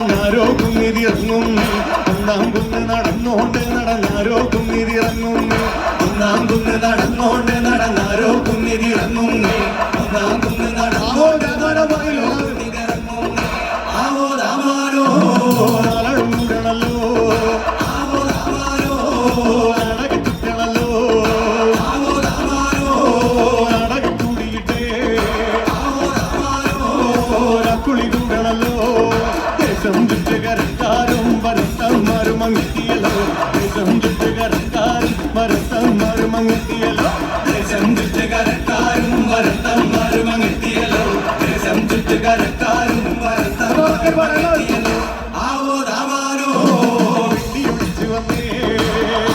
ആരോ കുന്നിതിറങ്ങുന്നു ഒന്നാം കുന്ന് നടന്നോണ്ട് നടന്നാരോ കുന്നിതിറങ്ങുന്നു ഒന്നാം കുന്ന് നടന്നോണ്ട് നടന്നാരോ കുന്നിതിറങ്ങുന്നു ഒന്നാം കുന്ന് നടന്നോ ആവോ രാമാനോ നാളൂടണല്ലോ ആവോ രാമാനോ നടക്കണല്ലോ ആവോ രാമാനോ നടക്കൂടിയിട്ടേ ആവോ രാമാനോ കുളി കൂടണല്ലോ ചുറ്റുകരക്കാരും ഭരത്തന്മാരും അങ്ങെത്തിയല്ലോ ദേശം ചുറ്റുകരക്കാരും ഭരത്തന്മാരും അങ്ങെത്തിയല്ലോ ദേശം ചുറ്റുകരക്കാരും ഭരത്തന്മാരും അങ്ങെത്തിയല്ലോ ദേശം ചുറ്റുകരക്കാരും ഭരത്തന്മാരും അങ്ങെത്തിയല്ലോ ആവോ രാമാനോ വെണ്ടി ഒളിച്ചു വന്നേ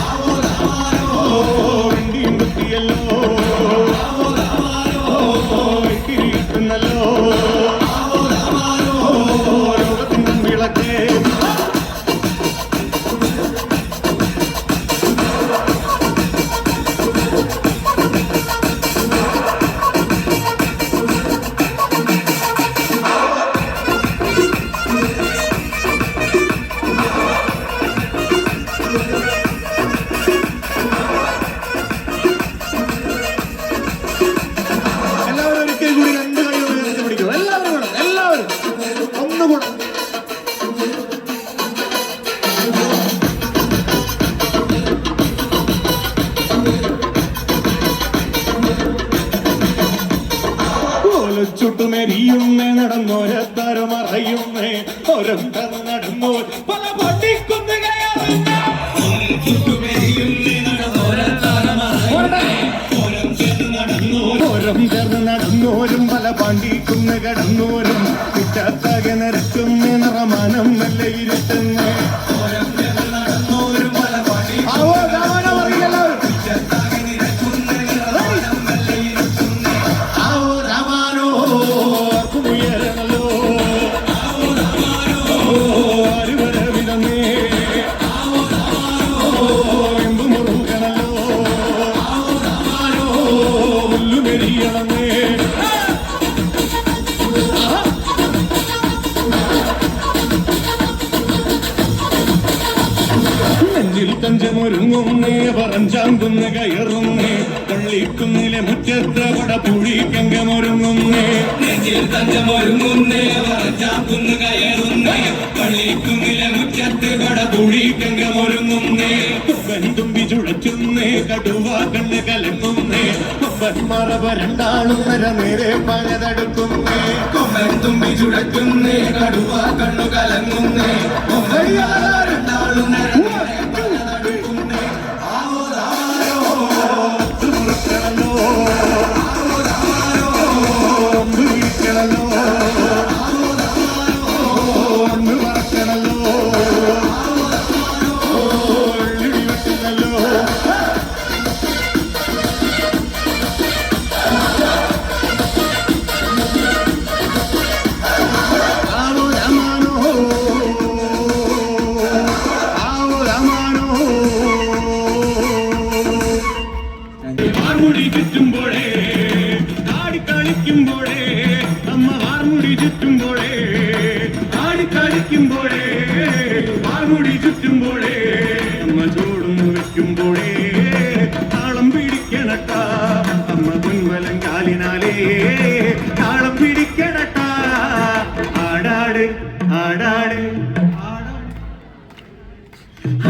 ആവോ രാമാനോ വെണ്ടിയും കുത്തിയല്ലോ ആവോ രാമാനോ വെട്ടി കിട്ടുന്നല്ലോ ചുട്ടുമെരിയുന്നേ നടന്നോരത്താരോ മറയുന്നേ ഓരം നടന്നോർ പല ഓരം ചേർന്ന് നടന്നോരും പല പാണ്ടിക്കുന്ന് കടന്നോരും കുറ്റാത്താകെ നിരക്കുന്നേ നിറമാനം നല്ല ഇരുത്തുന്നേ ഓരം ചേർന്ന് നടന്നോരും പല പാണ്ടി തഞ്ചമൊരുങ്ങുന്നേ പറഞ്ചാങ്കുന്ന് കയറുന്നേ പള്ളിക്കുന്നിലെ മുറ്റത്ര പട പുഴിക്കങ്കമൊരുങ്ങുന്നേ നെഞ്ചിൽ തഞ്ചമൊരുങ്ങുന്നേ പറഞ്ചാങ്കുന്ന് കയറുന്നേ പള്ളിക്കുന്നിലെ മുറ്റത്ത് പട പുഴിക്കങ്കമൊരുങ്ങുന്നേ കൊമ്പൻ തുമ്പി ചുഴറ്റുന്നേ കടുവ കണ്ണ് കലങ്ങുന്നേ കൊമ്പൻ മറവ രണ്ടാളും നേരെ പഴതടുക്കുന്നേ കൊമ്പൻ തുമ്പി ചുഴറ്റുന്നേ കടുവ കണ്ണു കലങ്ങുന്നേ കൊമ്പൻ രണ്ടാളും വാർമുടി ചുറ്റുമ്പോഴേ ആടിക്കളിക്കുമ്പോഴേ അമ്മ വാർമുടി ചുറ്റുമ്പോഴേ ആടിക്കളിക്കുമ്പോഴേ വാർമുടി ചുറ്റുമ്പോഴേ അമ്മ ചോടുന്നു വെക്കുമ്പോഴേ താളം പിടിക്കണട്ട അമ്മ പൊൻവലം കാലിനാലേ താളം പിടിക്കണട്ട ആടാട് ആടാട്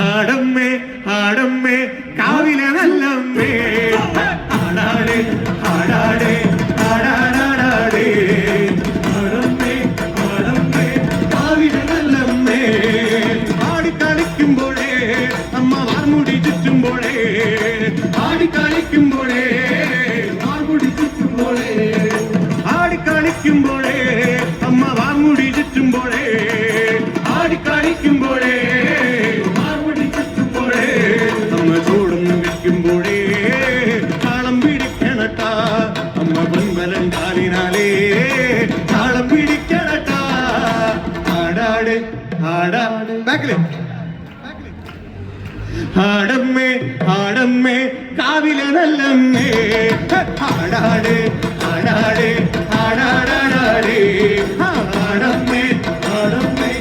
ആടമ്മേ ആടമ്മേ കാവിലെ നല്ലമ്മേ ആടാടേ ആടാടേ ആടാടാടേ ആടമ്മേ ആടമ്മേ കാവിലെ നല്ലമ്മേ ആടിക്കളിക്കുമ്പോഴേ അമ്മ വാർമുടി ചുറ്റുമ്പോഴേ ആടിക്കളിക്കുമ്പോഴേ വാർമുടി ചുറ്റുമ്പോഴേ ആടിക്കളിക്കുമ്പോഴേ അമ്മ വാർമുടി ചുറ്റുമ്പോഴേ ആടിക്കളിക്കുമ്പോഴേ താളം പിടിക്കണട്ട അമ്മ പൊൻവലം കാലിനാലേ താളം പിടിക്കണട്ട ആടാട് ആടാട് ആടമ്മേ ആടമ്മേ കാവിലെ നല്ലമ്മേ ആടാട് ആടാട് ആടാടാടേ ആടമ്മേ ആടമ്മേ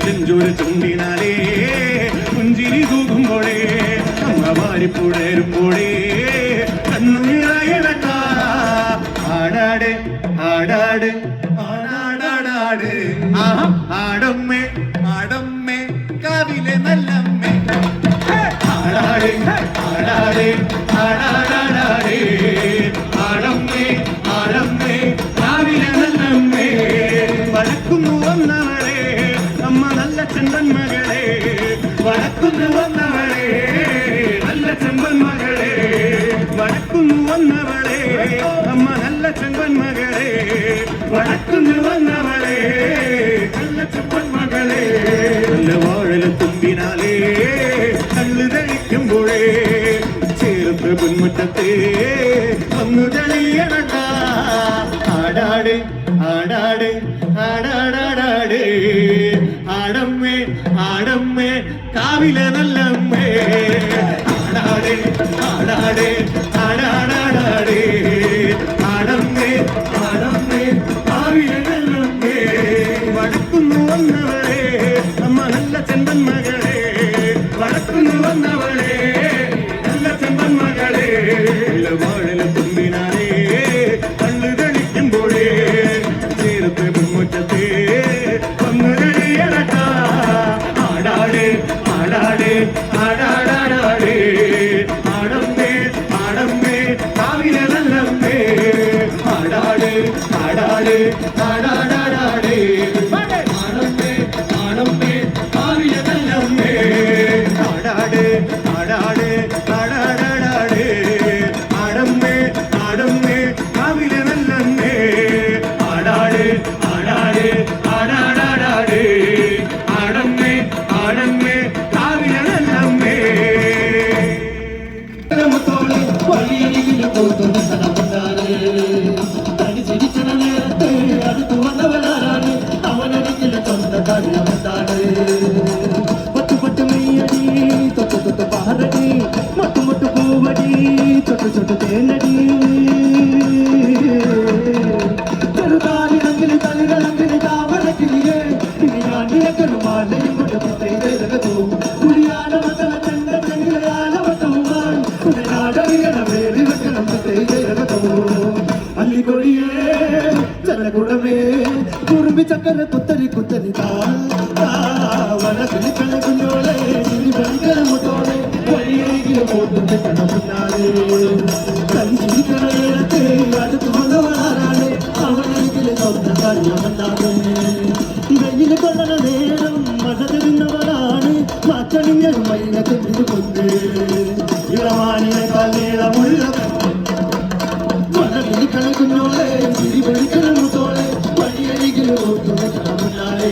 ചെഞ്ചോര് ചുണ്ടിനാലേ പുഞ്ചിരി തൂകുമ്പോഴേ അമ്മ വാരിപ്പുഴരുമ്പോഴേ കണ്ണുനിറയണ ആടാട് ആടാട് ആടാടാടാട് ആടമ്മേ ആടമ്മേ കാവിലെ നല്ലമ്മേ ആടാട് ആടാട് ആടാടാടാട് ആടമ്മേ ആടമ്മേ കാവിലെ നല്ലമ്മേ വടക്കുന്നു വന്നവളെ അമ്മ നല്ല ചെമ്പൻ മകളെ വടക്കുന്നു വന്നവളെ നല്ല ചെമ്പൻ മകളെ വടക്കുന്നു വന്നവളെ അമ്മ നല്ല ചെമ്പൻ മകളെ വടക്കുന്നു വന്നവളെ നല്ല ചെമ്പൻ മകളെ നല്ല വാഴല തുമ്പിനാലേ കള്ളു തെളിക്കുമ്പോഴേ ചേർത്ത് മുൻമുറ്റത്തെ വന്നു തെളിയണ ആടാട് ആടാട് ആടാടാടാട് ആടമ്മേ ആടമ്മേ കാവിലെ നല്ലമ്മേ ആടാട് ആടാട് ആടാടാടാട് ആടമ്മേ ആടമ്മേ കാവിലെ നല്ലമ്മേ വടക്കുന്നു വന്നവളെ അമ്മ നല്ല ചെമ്പൻ മകളെ വടക്കുന്നു വന്നവളെ നല്ല ചെമ്പൻ മകളെ വാഴല തുമ്പിനാലേ കള്ളു തെളിക്കുമ്പോഴേ ചേർത്ത് മുൻമുറ്റത്തെ വന്നു തെളിയണ ആടാട് ആടാട് ആടാടാടാട് ആടമ്മേ ആടമ്മേ കാവിലെ നല്ലമ്മേ ആടാട് ആടാട് ആടാടാടാട് ആടമ്മേ ആടമ്മേ കാവിലെ നല്ലമ്മേ ആടാട് ആടാട് ആടാടാടാട് ആടമ്മേ ആടമ്മേ കാവിലെ നല്ലമ്മേ ആടാട് ആടാട് ആടാടാടാട് ആടമ്മേ ആടമ്മേ കാവിലെ നല്ലമ്മേ പട്ട് മെയ്യടി തൊട്ട് തൊട്ട് പാറടി മൊട്ട് മൊട്ട് പൂവടി തൊട്ട് തൊട്ട് തേനടി ചെറുതാലിറങ്ങിന് തളിരളങ്ങിന് താമരക്കിളിയെ ഇനി ഞാൻ നിനക്കൊരു മാലയും കൊണ്ട് പ്രത്യേകതോ കുടിയാന മതല ചെണ്ട ചെങ്കിലയാലവട്ടവുമായി കുടിനാടറിയണം വേറി വെക്കണം പ്രത്യേകതോ അല്ലിക്കൊടിയേ ചലകുടമേ കുറുമ്പി ചക്കര കുത്തരി കുത്തരി വനത്തിൽ കണക്കുഞ്ഞോളെ മുട്ടോളെ വഴിയെങ്കിലും പോട്ടുണ്ട് കണക്കുന്നാളെ കരിച്ചിരിക്കണ നേരത്തെ അടുത്ത് വന്നവളാരാണ് അവനെങ്കിലും സ്വന്തം കാര്യമെന്നാണ് വെയിൽ കൊള്ളണ നേരം മഴ തരുന്നവളാണ് മാറ്റണിഞ്ഞൊരു മൈന തെറ്റിന് കൊണ്ട് ഇളവാനിനേക്കാൾ നീളമുള്ള വനത്തിൽ കണക്കുഞ്ഞോളെ ചിരിപൊഴിക്കണം മുട്ടോളെ വഴിയെങ്കിലും പോട്ടുണ്ട് കണക്കുന്നാളെ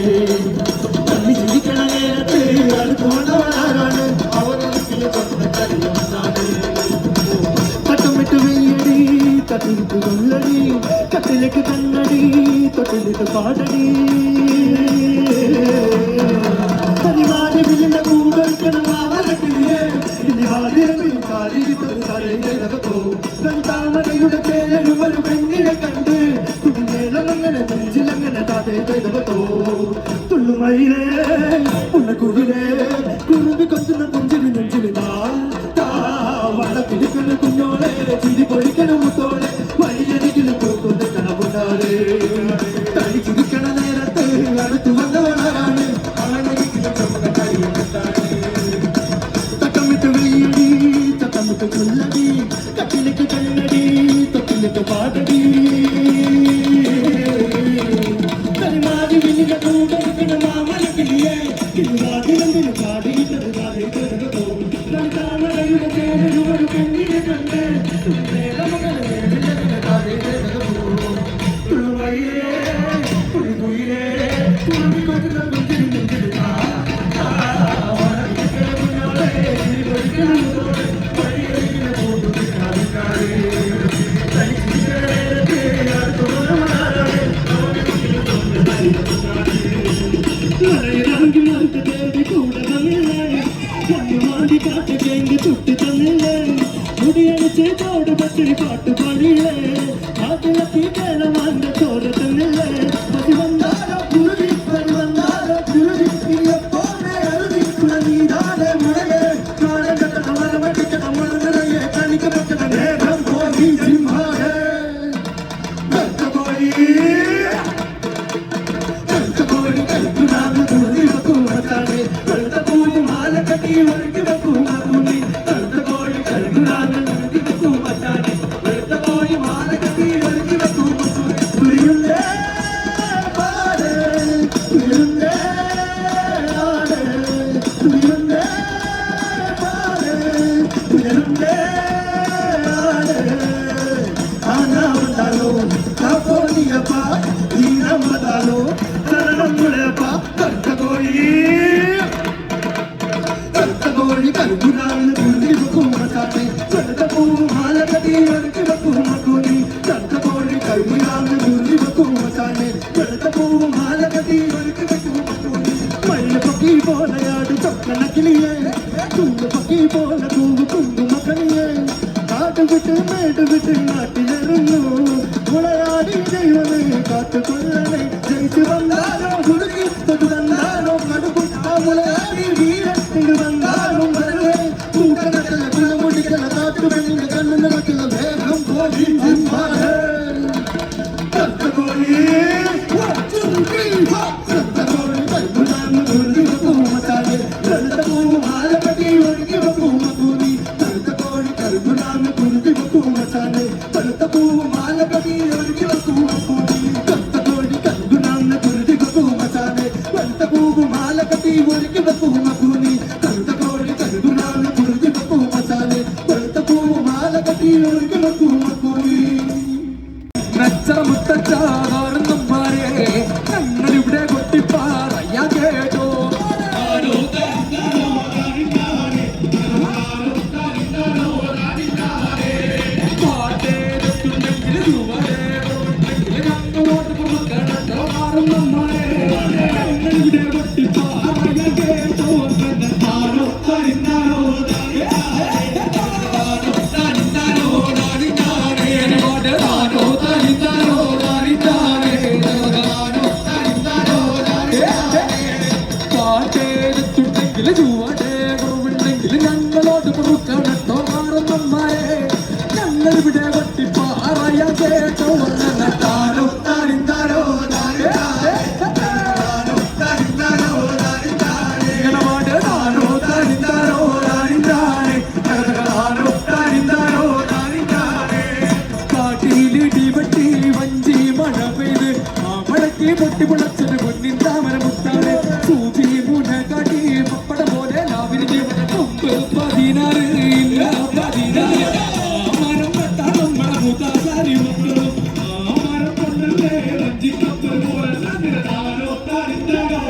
ചിരിക്കണ നേരത്തെ അടുത്ത് വന്നവളാരാണ് അവനെങ്കിലും സ്വന്തം കാര്യമെന്നാണ് കട്ടമിട്ട് വെയ്യടി കത്തിരിട്ട് കൊള്ളടി കത്തിലേക്ക് കണ്ണടി തൊട്ടിലിട്ട് പാടടി പരിമാടി വിളിന്റെ കൂടൽക്കണം അവരക്കിളിയെ ഇനി വാതിരവിൽ കാലിരിത്തൊരു തലയിലകത്തോ താമരയുടെ പേരും ഒരു പെണ്ണിനെ കണ്ട് തുണിമേളമങ്ങനെ നെഞ്ചിലങ്ങനെ താതേതകത്തോ തുള്ളുമയിലേ ഉണ്ണക്കുഴിലേ കുറുമ്പി കൊച്ചുന്ന പുഞ്ചിരി നെഞ്ചിലിതാ വളത്തിരിക്കുന്ന കുഞ്ഞോളെ ചിരി പൊഴിക്കണ മുത്തോളെ വഴിയരികിലും പോക്കുന്ന കണമുണ്ടാളെ കളി ചിരിക്കണ നേരത്തെ അടുത്തു വന്നവളാണ് അവനെങ്കിലും നമ്മുടെ കഴിവുണ്ടാളെ തട്ടമിട്ട് വെയ്യടി തട്ടമിട്ട് കൊല്ലടി കട്ടിലേക്ക് കണ്ണടി തൊട്ടിലേക്ക് പാടടി കരിമാതി വിനിന്റെ കൂടെ മാമലക്കിളിയെ ഇന്നുവാതിലെന്തിന് പാടിയിട്ടത് കാതിട്ടതോ താമരയുടെ പേരൊരു പെണ്ണിനെ കണ്ട് തുള്ളുവയിലേ കുളികുയിലേ കുളിക്കൊടുന്ന കുഞ്ചിരി നെഞ്ചിരുന്നാ മുടിയടിച്ചോട് പത്തിരി പാട്ട് പാടിയില്ലേ അതിലൊക്കെ കേളമാന്റെ ചോര തന്നില്ലേ വന്നാലോ കുരുതി വന്നാലോ കുരുതി കാട്ടിലുണ്ടേ ആനാവത്താലോ കാപ്പോണിയപ്പ നീനമ്മതാലോ കരണമുളയപ്പ കർത്തകോഴി കരുകുനാളിന് കുരുതി വെക്കും മച്ചാട്ടെ ചെറുതപ്പൂവും മാലകടി ഒരുക്കി വെക്കും മക്കൂനി കർത്തകോഴി കരുകുനാളിന് കുരുതി വെക്കും മച്ചാട്ടെ ചെറുതപ്പൂവും മാലകടി ഒരുക്കി വെക്കും മക്കൂനി മയിലപ്പക്കി പോലെയാട് ചൊക്കണക്കിളിയേ തൂങ്ങപ്പക്കി പോലെ തൂങ്ങു കുങ്കുമക്കണിയേ കാട്ട് വിട്ട് മേട്ട് വിട്ട് നാട്ടിലിരുന്നു മുളയാടി ദൈവമേ കാത്തുകൊള്ളണേ ജയിച്ചു വന്നാലോ കുടുക്കി തൊട്ടു വന്നാലോ കടുകുട്ട മുളയാടി വീരത്തിൽ വന്നാലും വരവേ കൂട്ടനക്കല കുളമുടിക്കല കാട്ടുപെണ്ണിന്റെ കണ്ണു നിറയ്ക്കുന്ന വേഗം കോഴി കർത്തകോഴി കർത്തകോഴി കൈകുടാന്ന് കുരുതി വെക്കും മച്ചാലെ കറുത്തപൂവും ആലപ്പടി ഒരുക്കി വെക്കും മക്കൂനി കറുത്തകോഴി കരുകുടാന്ന് കുരുതി വെക്കും മച്ചാലെ കറുത്തപൂവും ആലപ്പടി ഒരുക്കി വെക്കും മക്കൂനി കറുത്തകോഴി കരുകുടാന്ന് കുരുതി വെക്കും മച്ചാലെ കറുത്തപൂവും ആലപ്പടി ഒരുക്കി വെക്കും മക്കൂനി കറുത്തകോഴി കരുകുടാന്ന് കുരുതി വെക്കും മച്ചാലെ കറുത്തപൂവും ആലപ്പടി ഒരുക്കി വെക്കും മക്കൂനി മുത്തച്ചാറുന്നമ്മാരെ ഞങ്ങളിവിടെ കൊട്ടിപ്പാറയ്യ കേട്ടോ ഞങ്ങളിവിടെ കൊട്ടിപ്പാറയ്യ കേട്ടോ ഞങ്ങളോട് പൊറുക്കണട്ടോ മാറുന്നമ്മാരെ ഞങ്ങളിവിടെ കൊട്ടിപ്പാറയ കേട്ടോ താരോ താരിന്താരോ കാട്ടിലിടിവട്ടി വഞ്ചി മഴ പെയ്ത് ആ മഴയ്ക്ക് പൊട്ടിമുളച്ചത് പൊന്നിൻ താമര മുത്താണ് സൂചി മുന കാട്ടി പപ്പട പോലെ ലാവിരിഞ്ഞ് 16 ഇല്ല 16 മരം വെട്ടാൻ നമ്മളെ മൂത്താസാരി മക്കളും ആ മരം കൊണ്ടല്ലേ വഞ്ചിക്കപ്പൽ പോലെ താരോ താരിന്താരോ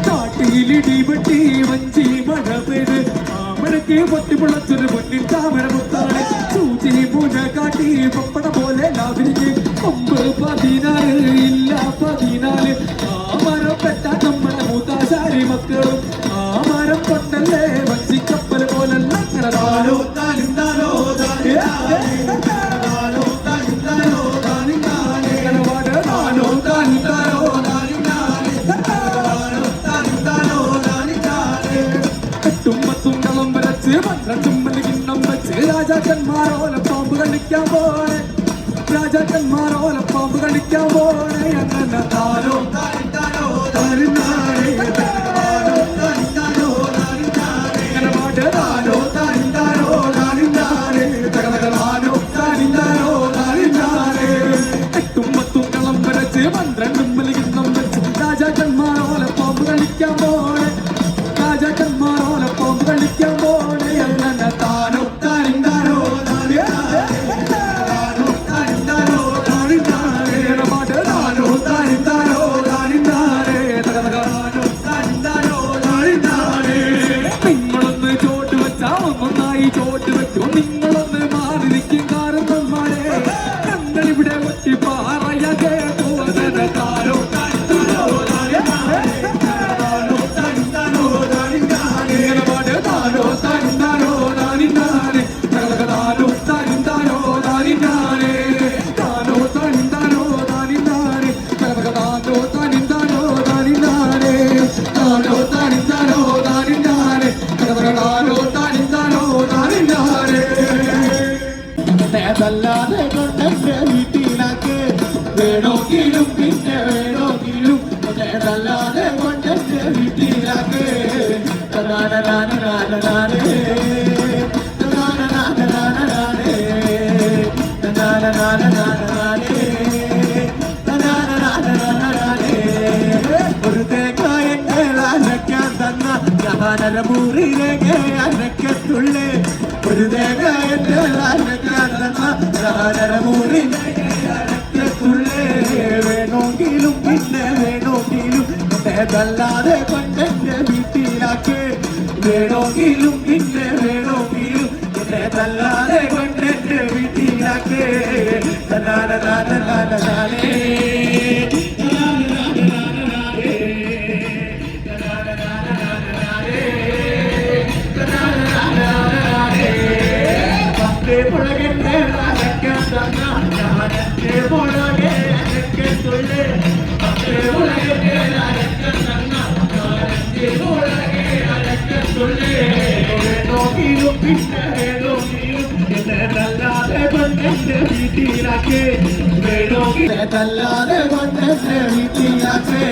കാട്ടിലിടിവട്ടി വഞ്ചി മഴ പെയ്ത് ആ മഴയ്ക്ക് പൊട്ടിമുളച്ചൊരു പൊന്നിൻ താമര മുത്താണ് സൂചി പൂജ കാട്ടി പപ്പട പോലെ ലാവിരിഞ്ഞ് 16 ഇല്ല 14 ആ മരം പെട്ടാ നമ്മളെ മൂത്താശാരി മക്കളും ആ മരം കൊണ്ടല്ലേ വഞ്ചിക്കപ്പൽ പോലല്ല താരോ താരിന്താരോ കെട്ടുമ്പത്തും വരച്ച് പന്ത്രണ്ടുമ്പല് കിണ്ണം വെച്ച് രാജാക്കന്മാരോല പാമ്പ് കളിക്കാൻ പോണേ രാജാക്കന്മാരോല പാമ്പ് കളിക്കാൻ പോണേ അങ്ങനെ താരോ താരിന്നാരേ അങ്ങനെ പാട്ട് താരോ താരിന്താരോ താരിന്നാരേ താരോ താരിന്താരോ താരിന്നാരേ കെട്ടുമ്പത്തും കളം വരച്ച് പന്ത്രണ്ടുമ്പല് കിണ്ണം വെച്ച് രാജാക്കന്മാരോല പാമ്പ് കളിക്കാൻ പോണേ രാജാക്കന്മാരോല പാമ്പ് കളിക്കാൻ പോണേ അങ്ങനെ താരോ താരിന്താരോ നിങ്ങളൊന്ന് ചോട്ട് വെച്ചാ ഒന്നൊന്നായി ചോട്ട് വെക്കോ നിങ്ങളൊന്ന് മാറി നിൽക്കും കാരണന്മാരെ ഞങ്ങളിവിടെ ഒറ്റി പാറയ കേട്ടോ താരോ അതല്ലാതെ കൊണ്ടെന്റെ വീട്ടിലാക്ക് വേണോക്കിലും പിന്നെ വേണോക്കിലും അതല്ലാതെ കൊണ്ടെന്റെ വീട്ടിലാക്ക് നരമൂറിരകെ അനക്കത്തുള്ളേ ഒരു തേങ്ങ എന്റെ നരമൂറിരകെ അനക്കത്തുള്ളേ വേണമെങ്കിലും പിന്നെ വേണമെങ്കിലും എന്നതല്ലാതെ കൊണ്ടെന്റെ വീട്ടിലാക്ക് വേണമെങ്കിലും പിന്നെ വേണമെങ്കിലും എന്നതല്ലാതെ കൊണ്ടെന്റെ വീട്ടിലാക്ക് പുളകെന്റെ പുളകെ തുള്ളേ വേണമെങ്കിലും പിന്നെ വേണമെങ്കിലും എന്നതല്ലാതെ കൊണ്ടെന്റെ വീട്ടിലാക്ക് വേണമെങ്കിലല്ലാതെ കൊണ്ടെന്റെ വീട്ടിലാക്ക്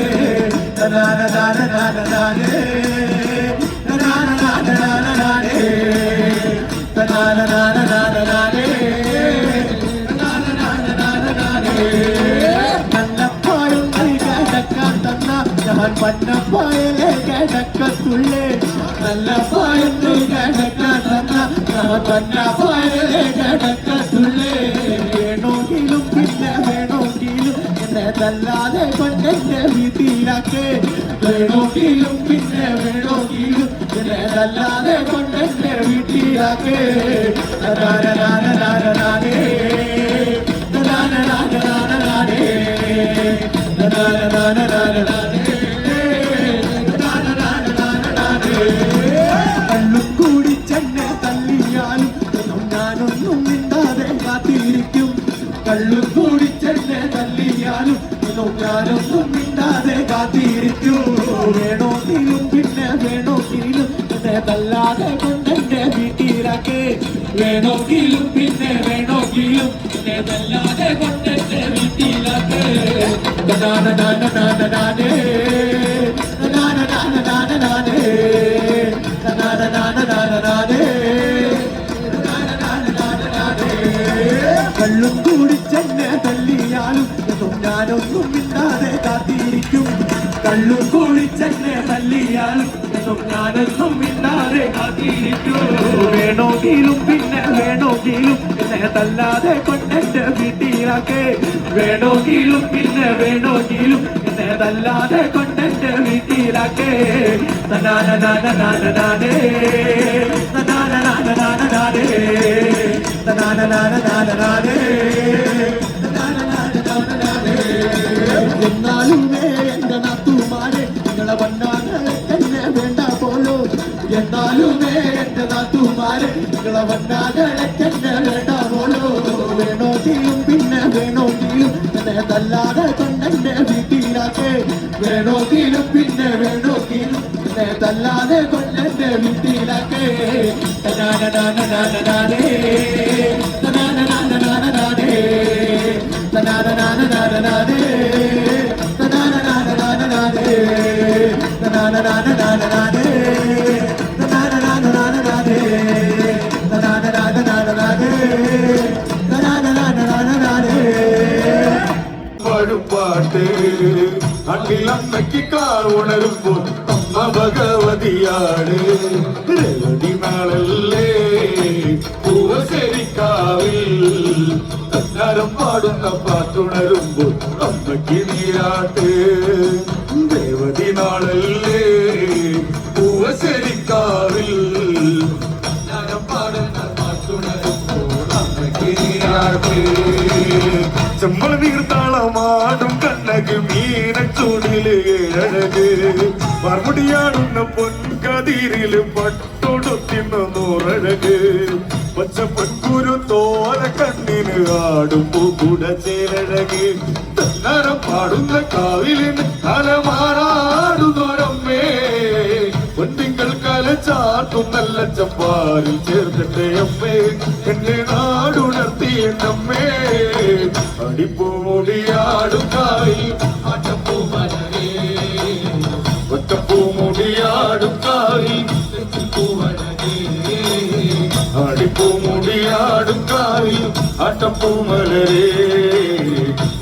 ഞാൻ പന്നപ്പായലെ കിടക്കത്തുള്ളേ നല്ല പായത്ത് കിടക്കാൻ ഞാൻ പന്നപ്പായലെ കിടക്കത്തുള്ളേ വേണമെങ്കിലും പിന്നെ വേണമെങ്കിലും എന്നതല്ലാതെ കൊണ്ടെന്റെ വീട്ടിലാക്ക് വേണമെങ്കിലും പിന്നെ വേണമെങ്കിലും എന്നതല്ലാതെ കൊണ്ടെന്റെ വീട്ടിലാക്ക് കള്ളും കൂടി ചെന്നെ തല്ലിയാലും ഞാനൊന്നും മിണ്ടാതെ കാത്തിരിക്കും കള്ളും കൂടി ചെന്നെ തല്ലിയാലും ഞാനൊന്നും മിണ്ടാതെ കാത്തിരിക്കും വേണമെങ്കിലും പിന്നെ വേണമെങ്കിലും എന്നതല്ലാതെ കൊണ്ടെന്റെ വീട്ടിലാക്ക് വേണമെങ്കിലും പിന്നെ വേണമെങ്കിലും എന്നതല്ലാതെ കൊണ്ടെന്റെ വീട്ടിലാക്ക് കള്ളും കൂടി ചെന്നെ തല്ലിയാലും ഞാനൊന്നും മിണ്ടാതെ കാത്തിരിക്കും കള്ളും കൂടി ചെന്നെ തല്ലിയാലും ഞാനൊന്നും മിണ്ടാതെ കാത്തിരിക്കും വേണമെങ്കിലും പിന്നെ വേണമെങ്കിലും എന്നതല്ലാതെ കൊണ്ടെന്റെ വീട്ടിലാക്ക് വേണമെങ്കിലും പിന്നെ വേണമെങ്കിലും എന്നതല്ലാതെ കൊണ്ടെന്റെ വീട്ടിലാക്ക് എന്നാലുമേ എന്റെ നാത്തുമാരെ നിങ്ങളെ വണ്ണാകളെ തന്നെ വേണ്ട പോലോ എന്നാലുമേ എന്റെ നാത്തുമാരെ നിങ്ങളെ വണ്ണാകളെ തന്നെ വേണ്ട പോലോ വേണമെങ്കിലും പിന്നെ വേണമെങ്കിലും എന്നതല്ലാതെ കൊണ്ടെന്റെ വീട്ടിലാക്ക് വേണമെങ്കിലും പിന്നെ വേണമെങ്കിലും എന്നതല്ലാതെ കൊണ്ടെന്റെ വീട്ടിലാക്ക് പാട്ട് അന്നിലമ്മയ്ക്ക് കാണുണരുമ്പോൾ അമ്മ ഭഗവതിയാണ് രവതി നാളല്ലേ പൂവശരിക്കാവിൽ തന്നാരം പാടുന്ന പാട്ടുണരുമ്പോൾ അമ്മയ്ക്ക് നീരാട്ട് ദേവതി നാളല്ലേ പൂവശരിക്കാവിൽ തന്നാരം പാടുന്ന പാട്ടുണരുമ്പോൾ അമ്മയ്ക്ക് നീരാട്ട് ചെമ്മൽ നീർത്താളമാടും കണ്ണക് മീനച്ചൂടില് ഏഴഴക് മറുപടിയാടുന്ന പൊൻകതിരില് പട്ടൊടുത്തിന്ന നൂറഴക് പച്ചപ്പൻകുരു തോര കണ്ണിന് ആടും പൂക്കുട ചേരഴക് തന്നരം പാടുന്ന കാവിലിന് കലമാറാടുന്നൊരമ്മേ പൊന്നിങ്ങൾ കല ചാട്ടും നല്ല ചപ്പാറിൽ ചേർത്തിട്ടേ അമ്മേ എന്റെ നാടുണർത്തിയ അമ്മേ അടിപ്പൂമുടിയാടും കാവിൽ ആട്ടപ്പൂമലരേ ഒറ്റപ്പൂമുടിയാടും കാവിൽ അടിപ്പൂമുടിയാടും കാവിൽ ആട്ടപ്പൂമലരേ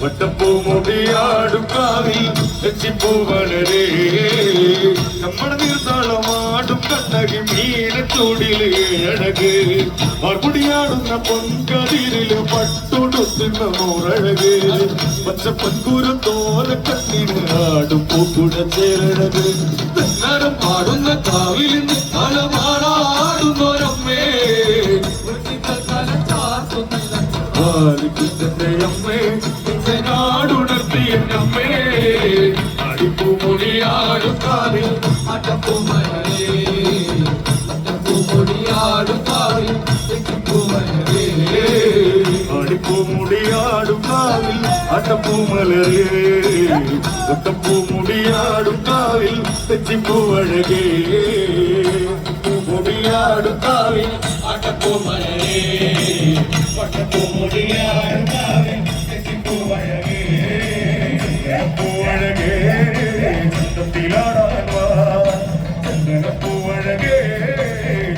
വട്ടപ്പൂമുടിയാടും കാവിൽ തെച്ചിപ്പൂമലരേ നമ്മുടെ നീർത്താളമാടും അഴകി മീനച്ചൂടില് അഴക് മറുപടിയാടുന്ന പൊൻകതിരില് പട്ടുടുത്തുന്ന മോറഴക് പച്ചപ്പൻകൂരം തോല കണ്ണിന് ആടും പൂക്കുട ചേരഴക് തെന്നാരം പാടുന്ന കാവിൽ മലമാടാടുന്നൊരമ്മേ അമ്മേ നാടുണർത്തിയ അമ്മേ അടിപ്പൂമുടിയാടുക്കാവിൽ അട്ടപ്പൂമലരേ അട്ടപ്പൂമുടിയാടുക്കാവിൽ അടിപ്പൂമുടിയാടുക്കാവിൽ അട്ടപ്പൂമലരേ ഒട്ടപ്പൂമുടിയാടുക്കാവിൽ തെച്ചിപ്പൂവഴകേ പൂമുടിയാടുക്കാവിൽ അട്ടപ്പൂമലരേ ഒട്ടപ്പൂമുടിയാടുക്കാവിൽ തെച്ചിപ്പൂവഴകേ പൂവഴകേ ചന്തത്തിലാടാൻവാ ചന്ദനപ്പൂവഴകേ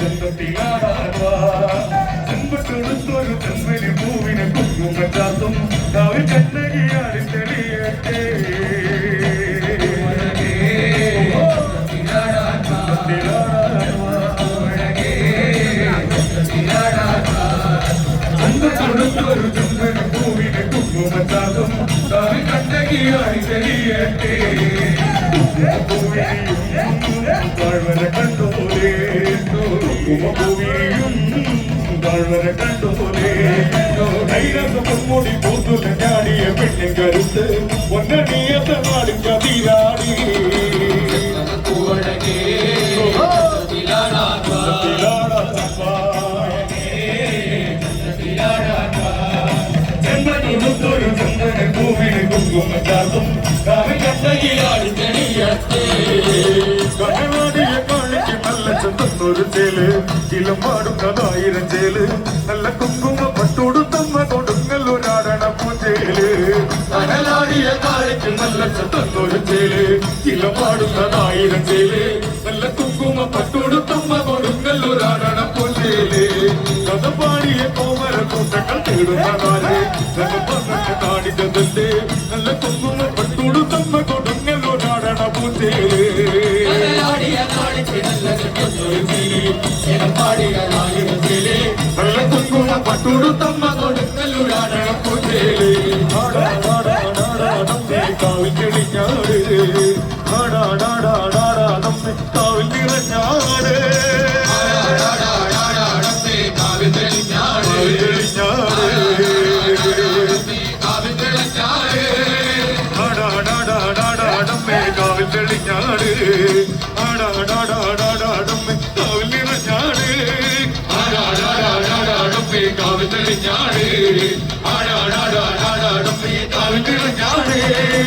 ചന്തത്തിലാടാൻവാ ചെമ്പത്തൊടുത്തൊരു ചെമ്പനി പൂവിനെ കുങ്കുമ ചാത്തും കാവിൽ കണ്ണകിയാടി തെളിയട്ടെ ചെമ്പത്തൊടുത്തൊരു ചെമ്പനി പൂവിനെ കുങ്കുമ ചാത്തും കാവിൽ കണ്ണകിയാടി തെളിയട്ടെ താഴ്വര കണ്ടോലേ കുമപൂവിയും താഴ്വര കണ്ടോലേ പൊന്മുടി പൂത്തുല ഞാടിയ പെണ്ണിൻ കരുത്ത് പൊന്നണിയത്ത നാടും കതിരാടി ചെമ്പനൊടുത്തൊരു ചന്ദന പൂവിന് കുങ്കുമ ചാർത്തും കണ്ടകിയാടി തെളിയട്ടെ കണ്ണാടിയ കാണിക്ക് നല്ല ചന്തൊരു ചേല് ചിലമ്പാടും കഥായിരം ചേല് നല്ല കുങ്കുമ പട്ടോടുത്തമ്മ കൊടുങ്ങല്ലൊരാടണ പൂച്ചേല് കടലാടിയ കാണിക്ക് നല്ല ചന്തൊരു ചേല് ചിലമ്പാടും കഥായിരം ചേല് നല്ല കുങ്കുമ പട്ടോടുത്തമ്മ കൊടുങ്ങല്ലൊരാടണ പൂച്ചേല് കഥ പാടിയ കോമര കൂട്ടങ്ങൾ തേടുന്ന നാല് കാണിച്ചതല്ലേ നല്ല കുങ്കുമ പട്ടോടുത്തമ്മ കൊടുങ്ങല്ലൊരാടണ പൂച്ചേല് നല്ല കുങ്കുമ പട്ടുടുത്തമ്മ കൊടുക്കലുരാടണ പൂച്ചേല് കാവിൽ തെളിഞ്ഞാട് കാവിൽ നിറഞ്ഞാട് കാവിൽ തെളിഞ്ഞാട് കാവിൽ തെളിഞ്ഞാട് കാവിൽ തെളിഞ്ഞാട് കാവിൽ നിറഞ്ഞാട് കാവിൽ തെളിഞ്ഞാട് കാവിൽ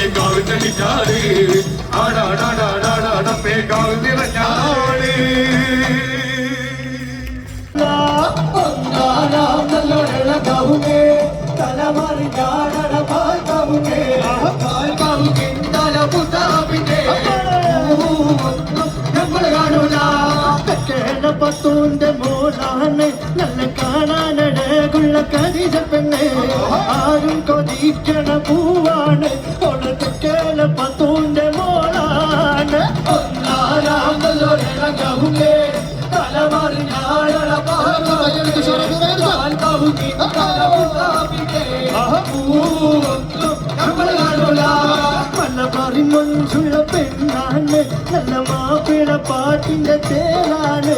നിറഞ്ഞാട് കാവിൽ തെളിഞ്ഞാട് കാവിൽ നിറഞ്ഞാട് കവുങ്ങേ തലമറി ഞാടട പാൽ കവുങ്ങേ പാൽ കവുങ്ങിൻ തല പുതാവിന്റെ നമ്മൾ കാണൂല തെക്കേട പത്തൂന്റെ മോളാണ് നല്ല കാണാനടകുള്ള കരിജ പെണ്ണെ ആരും കൊതിക്കണ പൂവാണ് ഓള് തെക്കേട പത്തൂന്റെ മോളാണ് ഒന്നാലാം കവുങ്ങേ തലമറി ഞാടട പാൽ കവുങ്ങിൻ തല പുതാവിന്റെ മലബാറി മൺസുള്ള പെണ്ണാണ് നല്ല മാപ്പിള പാട്ടിന്റെ തേനാണ്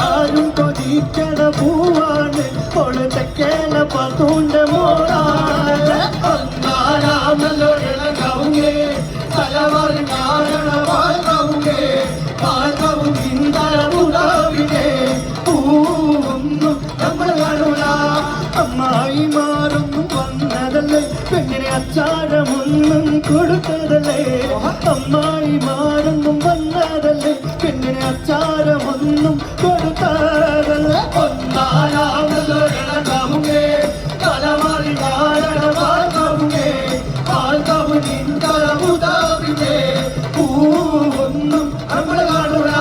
ആരും കൊതിക്കണ പൂവാണ് ഓള് തെക്കേല പത്തൂന്റെ മോളാണ് ഒന്നാലാമല്ലോട കവുങ്ങേ തലവറി നാരണ പാൽ കവുങ്ങേ പാൽ കവുങ്ങിൻ തലമുടാവിനെ പൂവൊന്നും നമ്മൾ കാണൂല അമ്മായി മാറൊന്നും വന്നതല്ലേ പെണ്ണിനെ അച്ചാരമൊന്നും കൊടുത്തതല്ലേ അമ്മായി മാറൊന്നും വന്നതല്ലേ പെണ്ണിനെ അച്ചാരമൊന്നും കൊടുത്തതല്ലേ ഒന്നാലാമേ തലമാറി നാരണ പാൽ കവുങ്ങേ പാൽ കവുങ്ങിൻ തലമുതാവിനെ പൂവൊന്നും നമ്മൾ കാണൂല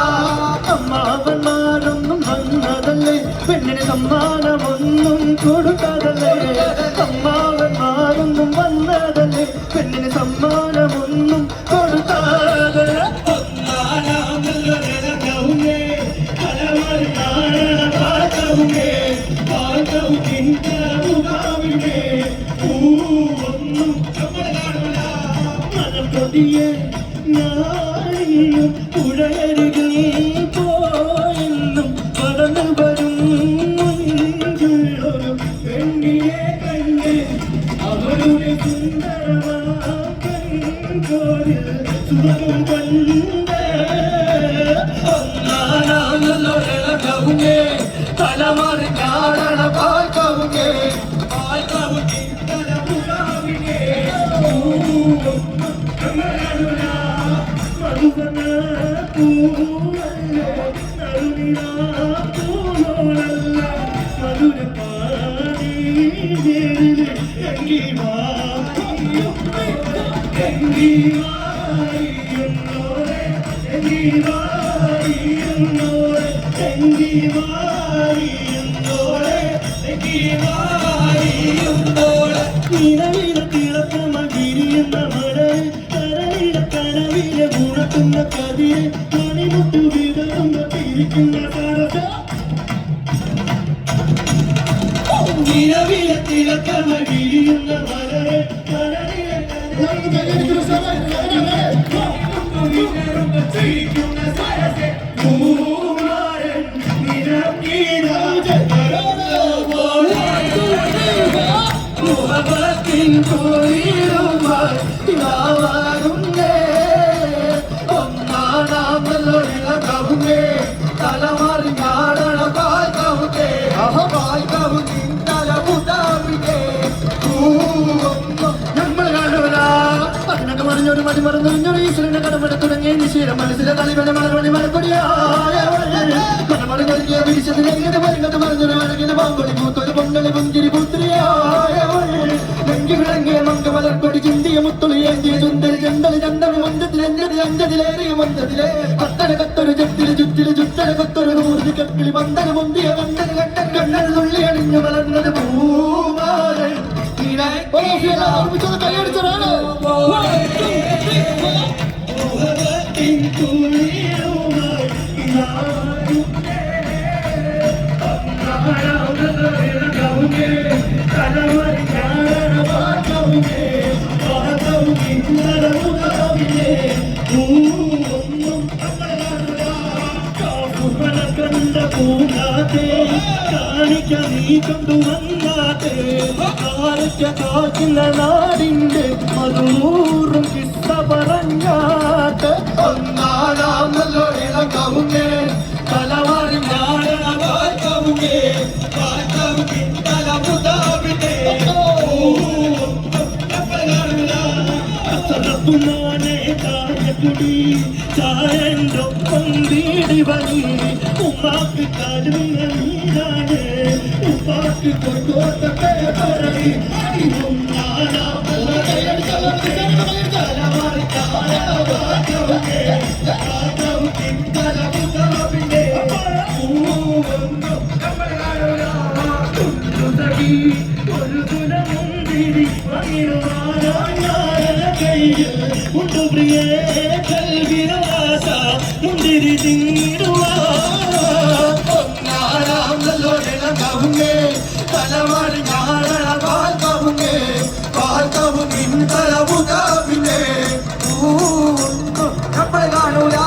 അമ്മാവന്മാരൊന്നും വന്നതല്ലേ പെണ്ണിന് സമ്മാനമൊന്നും കൊടുത്തതല്ലേ അമ്മാവന്മാരൊന്നും വന്നതല്ലേ പെണ്ണിന് സമ്മാനമൊന്നും കൊടുത്തതല്ലേ പെണ്ണിനെ കണ്ട് അവളുടെ സുന്ദരമാം കൺകോണിൽ സുഖം കണ്ട് ഒന്നാനാമേ തലമാറി കാണണ പാൽക്കവുകേ പാൽക്കവുകേ തലമുറാവിനെ മധുവന പൂവല്ല നറുനിലാ പൂവല്ല മധുര പാടി എങ്കി വാരിയുന്നോരെ എങ്കി വാരിയുന്നോരെ എങ്കി വാരിയുന്നോരെ എങ്കി വാരിയുന്നോരെ എങ്കി വാരിയുന്നോരെ നിലവില തിളക്കമ വിരിയുന്ന മഴയിൽ കരളില കനവിലെ ഉണക്കുന്ന കതിരെ മണിമുട്ടു വിതറുന്ന തിരിക്കുന്ന സരസ നിലവില തിളക്കമ വിരിയുന്ന മഴയിൽ കരളില ചിരിക്കുന്ന സരസ പൂമാരൻ മുഹബത്തിൻ കുളിരുമാകുന്നേ ഒന്നാനാമല്ലോകവുന്നേ തലമാറി കാണണ പാൽക്കവുന്നേ പാൽക്കവുന്നേ തലമുതാവിനെ നമ്മൾ കാണൂല അതിനൊക്കെ മറിഞ്ഞൊരു മതി മറന്നൊരു ഈശ്വരനെ കടമട തുടങ്ങിയ നിശീലം മനസ്സിലെ കളിവെള്ള മലർവണി മലക്കൊടിയായ മലമള നൽകിയ വിരിച്ചതിൽ എങ്ങനെ മരങ്ങട്ട് മറിഞ്ഞൊരു മരകിന് പാമ്പൊളി പൂത്തൊരു പൊന്നളി പുഞ്ചിരി പുത്രിയായ നെഞ്ചി വിളങ്ങിയ മങ്ക മലർക്കൊടി ചിന്തിയ മുത്തുളി ഏന്തിയ ചുന്തരി ചന്തളി ചന്തമി മന്ദത്തിൽ എഞ്ചതി അഞ്ചതിലേറിയ മന്ദത്തിലെ പത്തര കത്തൊരു ചത്തില് ചുറ്റില് ചുറ്റര കത്തൊരു നൂറിന് കപ്പിളി മന്ദന മുന്തിയ കണ്ടന് കണ്ടൻ കണ്ണൻ തുള്ളി അണിഞ്ഞു വളർന്നത് പൂമാരൻ കൈയടിച്ചതാണ് കാണിക്ക നീ കൊണ്ടുവന്നാട്ടെ കാണിക്ക കാക്കുന്ന നാടിന്റെ മധുറും കിസ്സ പറഞ്ഞാട്ട് ഒന്നാനാമല്ലോ ഇളകവുന്നേ തലവാറി ഞാടണ വാഴ്ക്കവുന്നേ വാഴ്ക്കവുന്നേ തലമുതാവിനെ അസറപ്പുമാനെ കായക്കുടി ചായന്റെ ഒപ്പം വീടി വഴി ഉമ്മാക്ക് കാലുന്ന നീരാണ് ഉപ്പാക്ക് കൊണ്ടോട്ടത്തെ പറയി ഒരു ഗുണമുന്തിരി കയ്യിൽ ഉണ്ട് പ്രിയേ കൽവിരവാസ മുന്തിരി തിങ്ങിടുവാ തലവാടി ഞാടണ പാൽക്കവുന്നേ പാൽക്കവുന്നിൻ തലമുതാവിനെ നമ്മൾ കാണൂല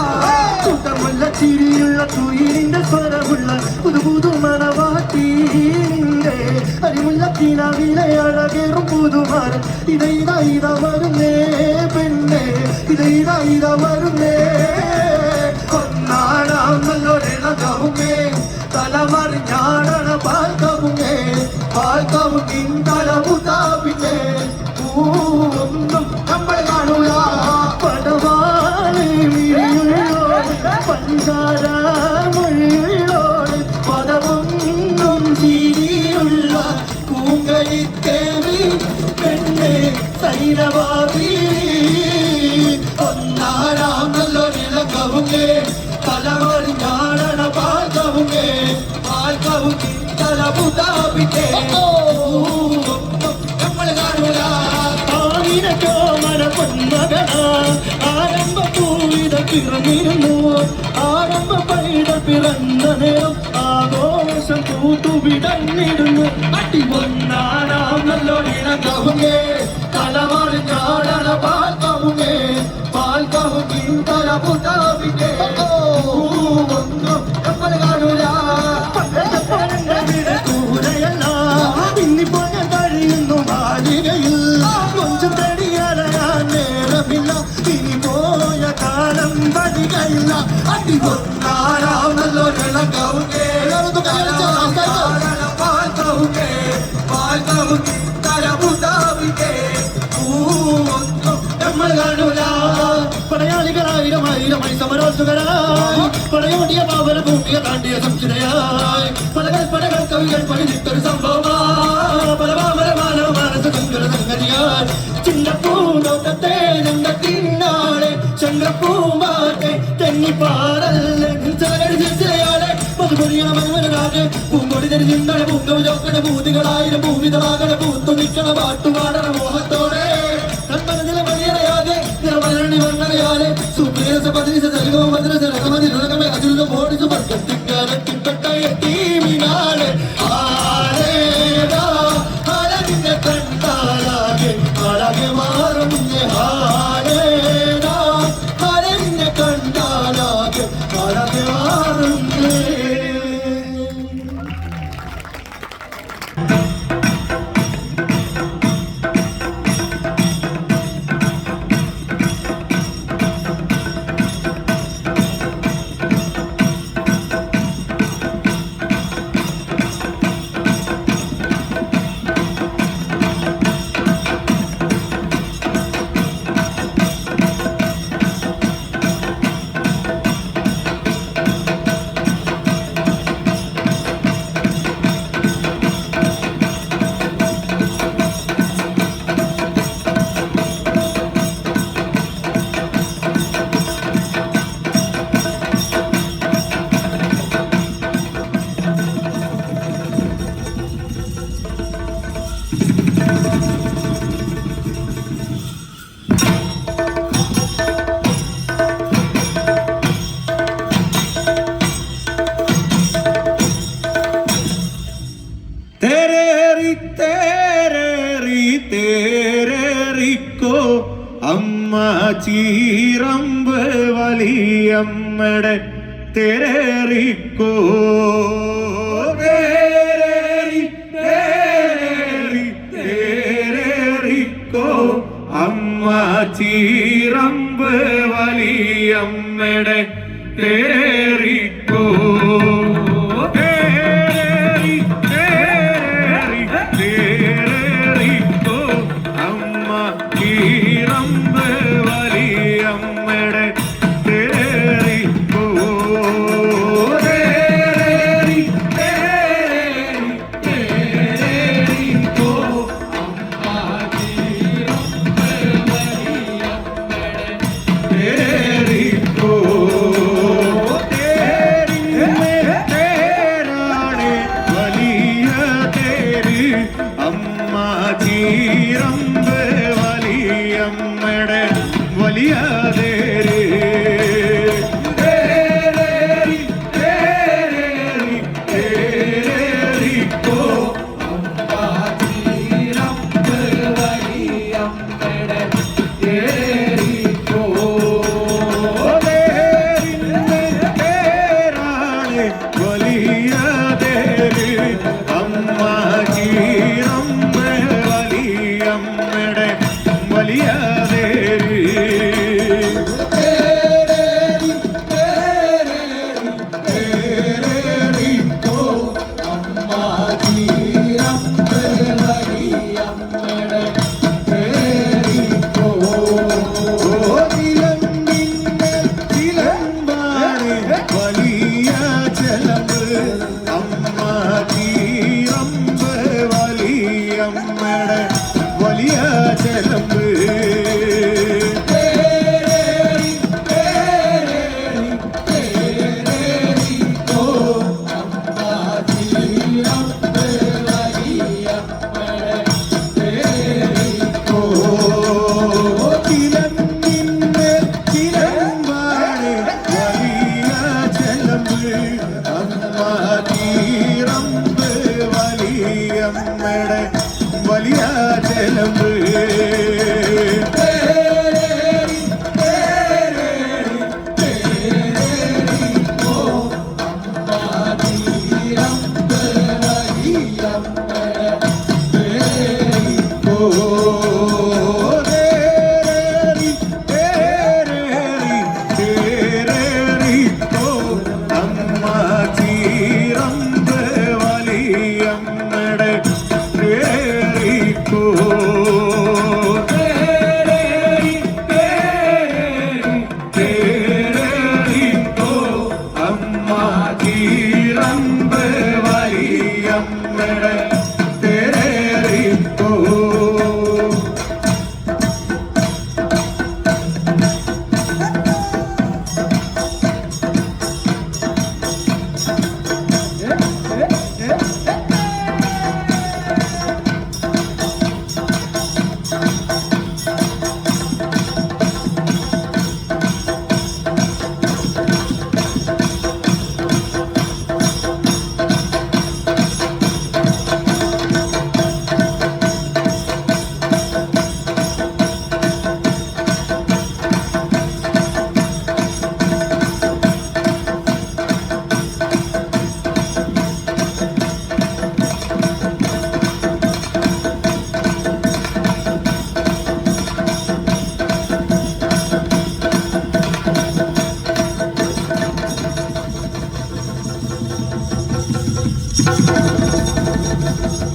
കുട്ടമുള്ള ചിരിയുള്ള തുയിലിന്റെ സ്വരമുള്ള പുതു പുതു മണവാട്ടിന്റെ അരിമുള്ള കിനാവിലെ അഴകേറും പുതുമാരൻ ഇത വരുന്നേ പെണ്ണേ ഇത വരുന്നേ ഒന്നാടാം നല്ലൊരിളകവുമേ തലമറി ഞാടണ പാൽക്കവുമേ പാൽക്കവുന്നിൻ തലമുതാവിനെ ഒന്നും നമ്മൾ കാണൂല പടവാളി മിഴിയോട് പഞ്ചാര മൊഴിയോട് പദമൊന്നും ചിരിയുള്ള കൂങ്കലിത്തേവി പെണ്ണെ സൈരവാവി ഒന്നാരാം നല്ലൊരിളകവുമേ തലമറി ഞാടണ പാൽക്കവുമേ പാൽക്കവുന്നിൻ തലമുതാവിനെ നമ്മൾ കാണൂല കോമര പൊന്മകന ആരംഭ പൂവിത പിറന്നിരുന്നു ആരംഭ പൈട പിറന്ന നേരം ആഘോഷം കൂട്ടുവിടന്നിരുന്നു അടിപൊന്നാനാം നല്ലൊരിണകവുമേ തലമാറി ഞാടണ പാൽക്കവുമേ പാൽക്കവുമിൻ തലമുതാവിനെ നമ്മൾ കാണൂല കൂടെയല്ല ഇന്നി നമ്മൾ കാണൂല പടയാളികളായിരമായിരമായി സമരോത്സുകരായി പടയോടിയ പാവന ഭൂമിയെ താണ്ടിയ സംശുദ്ധയായി പടകൾ കവികൾ പണിതിട്ടൊരു സംഭവമായി പല മാനവ മാനസ സങ്കര സംഗതിയായി ചിന്നപ്പൂന്തോട്ടത്തെ ഞങ്ങത്തിന്നാളെ ചന്ദ്രപ്പൂമ്പാറ്റെ തെന്നിപ്പാറല്ലേ പൂങ്കൊടി തെരിഞ്ഞിന്നളെ പൂങ്കവ് ചോക്കണ ഭൂതികളായിരം ഭൂമിതമാകണ പൂത്തു നിൽക്കണ പാട്ടുപാടണ മോഹത്തോടെ കൺമനത്തിലെ മണിയറയാതെ നിറമരണി വർണ്ണനയാലെ സുപ്രിയസ പതിനിസ നൽകോ മദ്രസ രകമതി രകമെ അജുല മോടി സുവർഗത്തിക്കാരത്തിപ്പെട്ട എത്തീമിനാളെ ആരേടാ ആരതിന്റെ കണ്ടാലാകെ ആളാകെ മാറുന്നേ ആരേടാ ആരതിന്റെ കണ്ടാലാകെ ആളാകെ മാറുന്നേ. തേരേറിക്കോ അമ്മ ചീറമ്പ് വലിയമ്മടെ തേരേറിക്കോ തേരേറിക്കോ അമ്മ ചീറമ്പ് വലിയമ്മടെ തേരേറിക്കോ ആ